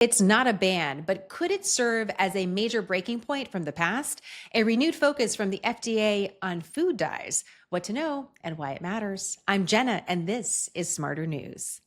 It's not a ban, but could it serve as a major breaking point from the past? A renewed focus from the FDA on food dyes. What to know and why it matters. I'm Jenna, and this is Smarter News.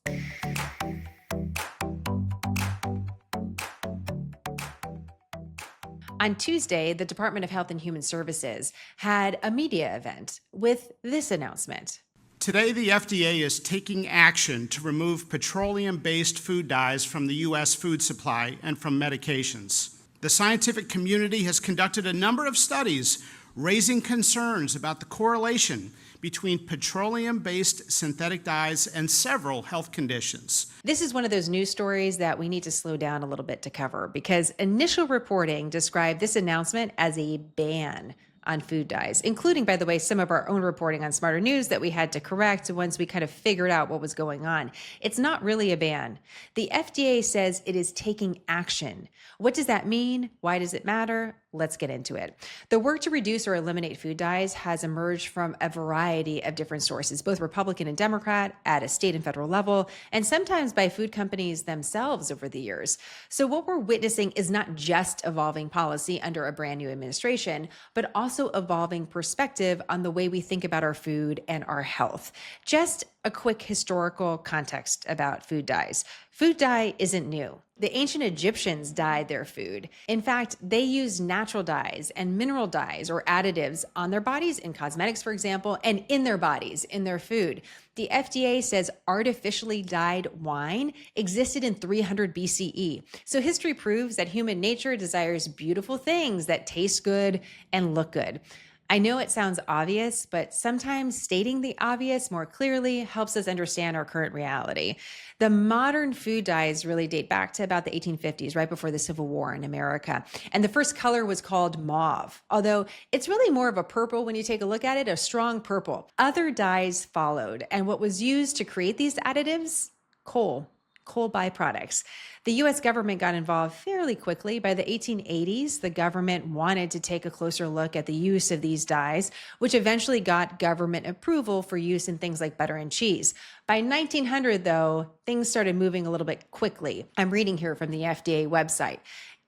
On Tuesday, the Department of Health and Human Services had a media event with this announcement. Today, the FDA is taking action to remove petroleum-based food dyes from the U.S. food supply and from medications. The scientific community has conducted a number of studies raising concerns about the correlation between petroleum-based synthetic dyes and several health conditions. This is one of those news stories that we need to slow down a little bit to cover because initial reporting described this announcement as a ban on food dyes, including, by the way, some of our own reporting on Smarter News that we had to correct once we kind of figured out what was going on. It's not really a ban. The FDA says it is taking action. What does that mean? Why does it matter? Let's get into it. The work to reduce or eliminate food dyes has emerged from a variety of different sources, both Republican and Democrat, at a state and federal level, and sometimes by food companies themselves over the years. So what we're witnessing is not just evolving policy under a brand new administration, but also evolving perspective on the way we think about our food and our health. Just a quick historical context about food dyes. Food dye isn't new. The ancient Egyptians dyed their food. In fact, they used natural dyes and mineral dyes or additives on their bodies, in cosmetics, for example, and in their bodies, in their food. The FDA says artificially dyed wine existed in 300 BCE. So history proves that human nature desires beautiful things that taste good and look good. I know it sounds obvious, but sometimes stating the obvious more clearly helps us understand our current reality. The modern food dyes really date back to about the 1850s, right before the Civil War in America. And the first color was called mauve, although it's really more of a purple when you take a look at it, a strong purple. Other dyes followed, and what was used to create these additives? Coal byproducts. The U.S. government got involved fairly quickly. By the 1880s, the government wanted to take a closer look at the use of these dyes, which eventually got government approval for use in things like butter and cheese. By 1900, though, things started moving a little bit quickly. I'm reading here from the FDA website.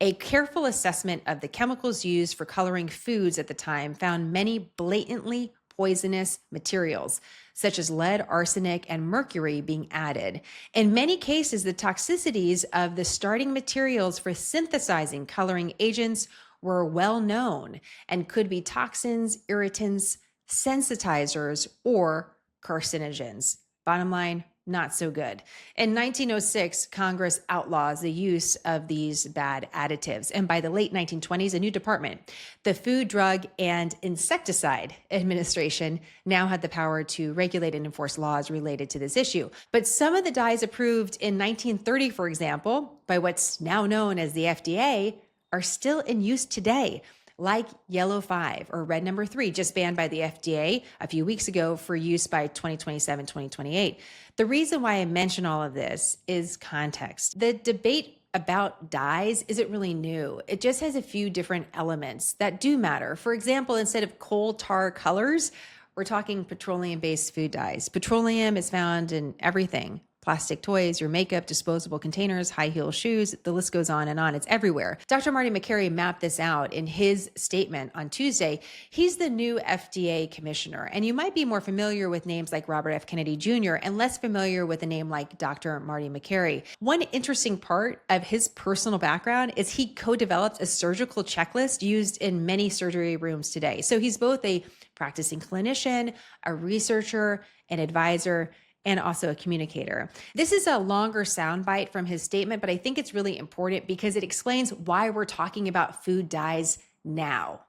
A careful assessment of the chemicals used for coloring foods at the time found many blatantly poisonous materials, such as lead, arsenic, and mercury being added. In many cases, the toxicities of the starting materials for synthesizing coloring agents were well known and could be toxins, irritants, sensitizers, or carcinogens. Bottom line, not so good. In 1906, Congress outlaws the use of these bad additives. And by the late 1920s, a new department, the Food, Drug, and Insecticide Administration, now had the power to regulate and enforce laws related to this issue. But some of the dyes approved in 1930, for example, by what's now known as the FDA, are still in use today, like yellow 5 or red number 3, just banned by the FDA a few weeks ago for use by 2027, 2028. The reason why I mention all of this is context. The debate about dyes isn't really new. It just has a few different elements that do matter. For example, instead of coal tar colors, we're talking petroleum-based food dyes. Petroleum is found in everything. Plastic toys, your makeup, disposable containers, high heel shoes, the list goes on and on. It's everywhere. Dr. Marty Makary mapped this out in his statement on Tuesday. He's the new FDA commissioner, and you might be more familiar with names like Robert F. Kennedy Jr. and less familiar with a name like Dr. Marty Makary. One interesting part of his personal background is he co-developed a surgical checklist used in many surgery rooms today. So he's both a practicing clinician, a researcher, an advisor, and also a communicator. This is a longer soundbite from his statement, but I think it's really important because it explains why we're talking about food dyes now.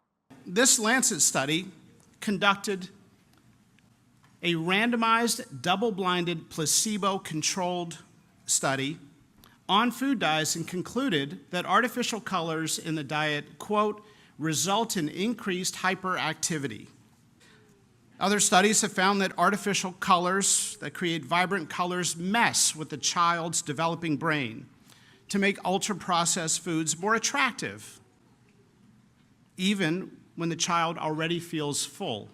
This Lancet study conducted a randomized, double-blinded, placebo-controlled study on food dyes and concluded that artificial colors in the diet, quote, result in increased hyperactivity. Other studies have found that artificial colors that create vibrant colors mess with the child's developing brain to make ultra-processed foods more attractive, even when the child already feels full.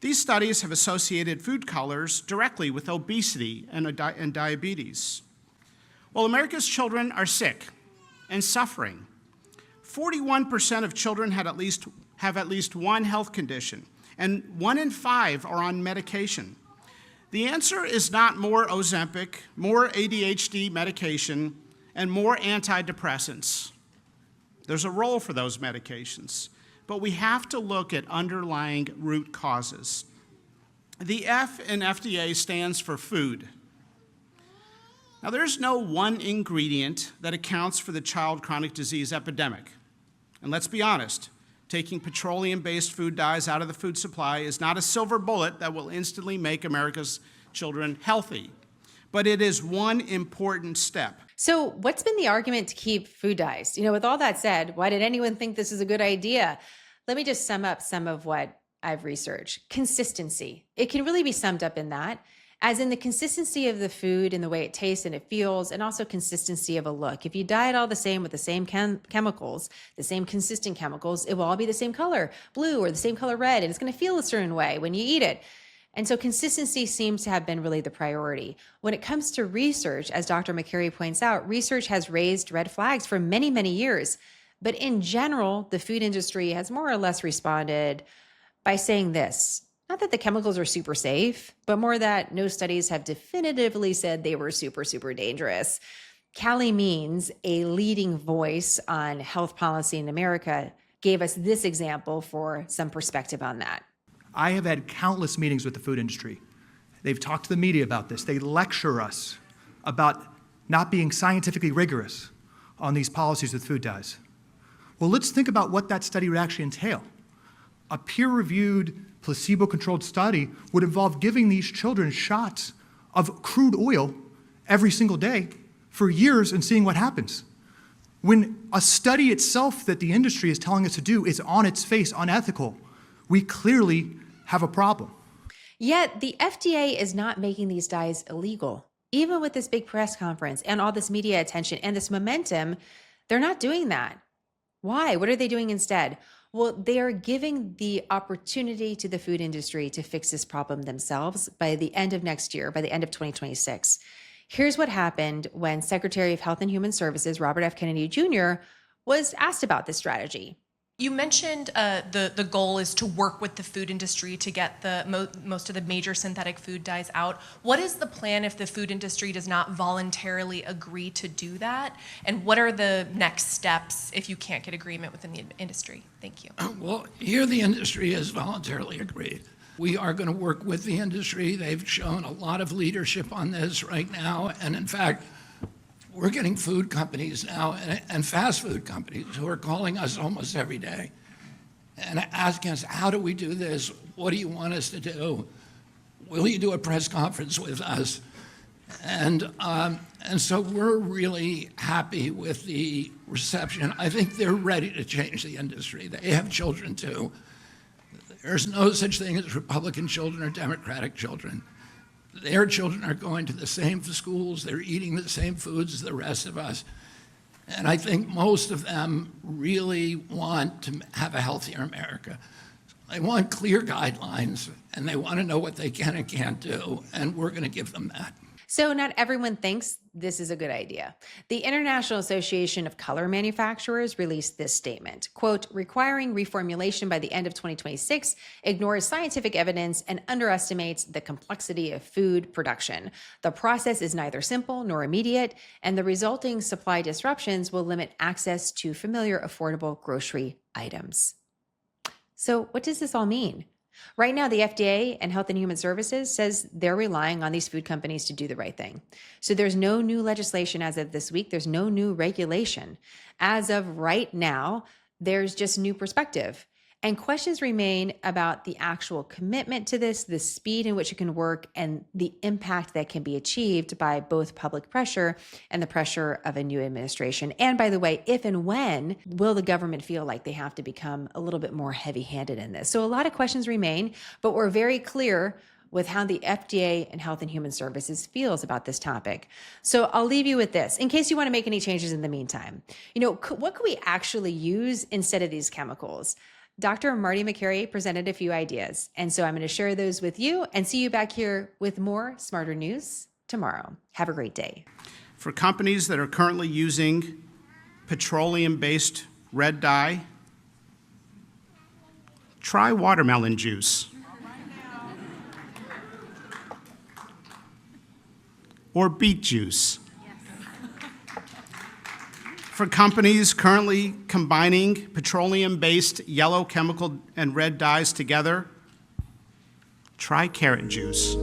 These studies have associated food colors directly with obesity and diabetes. Well, America's children are sick and suffering. 41% of children have at least one health condition, and 1 in 5 are on medication. The answer is not more Ozempic, more ADHD medication, and more antidepressants. There's a role for those medications, but we have to look at underlying root causes. The F in FDA stands for food. Now, there's no one ingredient that accounts for the child chronic disease epidemic. And let's be honest, taking petroleum-based food dyes out of the food supply is not a silver bullet that will instantly make America's children healthy, but it is one important step. So what's been the argument to keep food dyes? With all that said, why did anyone think this is a good idea? Let me just sum up some of what I've researched. Consistency. It can really be summed up in that, as in the consistency of the food and the way it tastes and it feels, and also consistency of a look. If you dye it all the same with the same chemicals, the same consistent chemicals, it will all be the same color, blue, or the same color red, and it's going to feel a certain way when you eat it. And so consistency seems to have been really the priority. When it comes to research, as Dr. McCary points out, research has raised red flags for many, many years. But in general, the food industry has more or less responded by saying this: not that the chemicals are super safe, but more that no studies have definitively said they were super, super dangerous. Callie Means, a leading voice on health policy in America, gave us this example for some perspective on that. I have had countless meetings with the food industry. They've talked to the media about this. They lecture us about not being scientifically rigorous on these policies with food dyes. Well, let's think about what that study would actually entail. A peer-reviewed, placebo-controlled study would involve giving these children shots of crude oil every single day for years and seeing what happens. When a study itself that the industry is telling us to do is on its face unethical, we clearly have a problem. Yet the FDA is not making these dyes illegal. Even with this big press conference and all this media attention and this momentum, they're not doing that. Why? What are they doing instead? Well, they are giving the opportunity to the food industry to fix this problem themselves by the end of next year, by the end of 2026. Here's what happened when Secretary of Health and Human Services, Robert F. Kennedy Jr., was asked about this strategy. You mentioned the goal is to work with the food industry to get the most of the major synthetic food dyes out. What is the plan if the food industry does not voluntarily agree to do that? And what are the next steps if you can't get agreement within the industry? Thank you. Well, here the industry has voluntarily agreed. We are going to work with the industry. They've shown a lot of leadership on this right now. And in fact, we're getting food companies now and fast food companies who are calling us almost every day and asking us, how do we do this? What do you want us to do? Will you do a press conference with us? And so we're really happy with the reception. I think they're ready to change the industry. They have children too. There's no such thing as Republican children or Democratic children. Their children are going to the same schools, they're eating the same foods as the rest of us. And I think most of them really want to have a healthier America. They want clear guidelines, and they want to know what they can and can't do, and we're going to give them that. So not everyone thinks this is a good idea. The International Association of Color Manufacturers released this statement, quote, requiring reformulation by the end of 2026 ignores scientific evidence and underestimates the complexity of food production. The process is neither simple nor immediate, and the resulting supply disruptions will limit access to familiar, affordable grocery items. So what does this all mean? Right now, the FDA and Health and Human Services says they're relying on these food companies to do the right thing. So there's no new legislation as of this week. There's no new regulation. As of right now, there's just new perspective. And questions remain about the actual commitment to this, the speed in which it can work, and the impact that can be achieved by both public pressure and the pressure of a new administration. And by the way, if and when will the government feel like they have to become a little bit more heavy-handed in this? So a lot of questions remain, but we're very clear with how the FDA and Health and Human Services feels about this topic. So I'll leave you with this, in case you want to make any changes in the meantime. What could we actually use instead of these chemicals? Dr. Marty McCary presented a few ideas, and so I'm going to share those with you and see you back here with more Smarter News tomorrow. Have a great day. For companies that are currently using petroleum-based red dye, try watermelon juice. Or beet juice. For companies currently combining petroleum-based yellow chemical and red dyes together, try carrot juice.